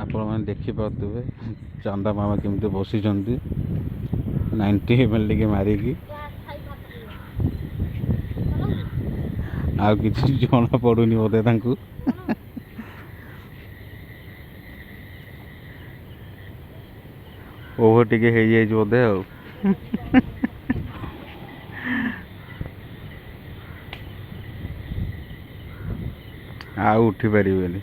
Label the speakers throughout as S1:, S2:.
S1: ଆପଣ ମାନେ ଦେଖିପାରୁଥିବେ ଚାନ୍ଦା ମାମା କେମିତି ବସିଛନ୍ତି 90 ml ଟିକେ ମାରିକି। ଆଉ କିଛି ଜଣା ପଡୁନି ବୋଧେ ତାଙ୍କୁ। ଓଭର ଟିକେ ହେଇଯାଇଛି ବୋଧେ ଆଉ। ଆଉ ଉଠି ପାରିବେନି।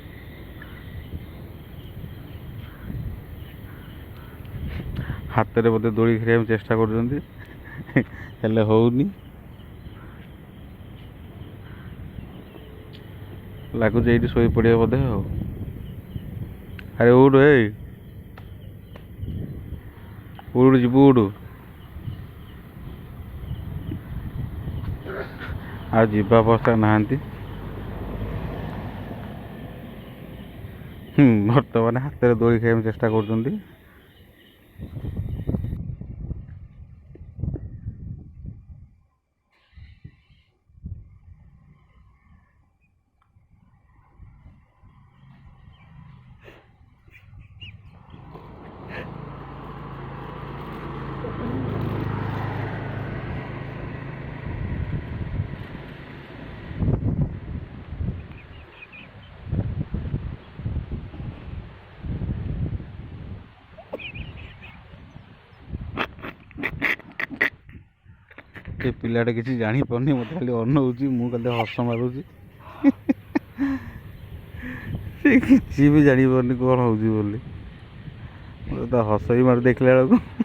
S1: ହାତରେ ବୋଧେ ଦୋଳି ଖେଳିବାକୁ ଚେଷ୍ଟା କରୁଛନ୍ତି ହେଲେ ହଉନି। ଲାଗୁଛି ଏଇଠି ଶୋଇ ପଡ଼ିବେ ବୋଧେ ଆଉ। ଆରେ ଉଠୁ ଏଇ ଉଠୁ ଯିବୁ ଉଠୁ। ଆଉ ଯିବା ଅବସ୍ଥା ନାହାନ୍ତି। ବର୍ତ୍ତମାନ ହାତରେ ଦୋଳି ଖେଳିବାକୁ ଚେଷ୍ଟା କରୁଛନ୍ତି। ସେ ପିଲାଟା କିଛି ଜାଣିପାରୁନି, ମୋତେ ଖାଲି ଅନଉଛି, ମୁଁ ଖାଲି ହସ ମାରୁଛି। ସେ କିଛି ବି ଜାଣିପାରୁନି କ'ଣ ହଉଛି ବୋଲି। ମୋତେ ତ ହସ ହିଁ ମାରୁ ଦେଖିଲା ବେଳକୁ।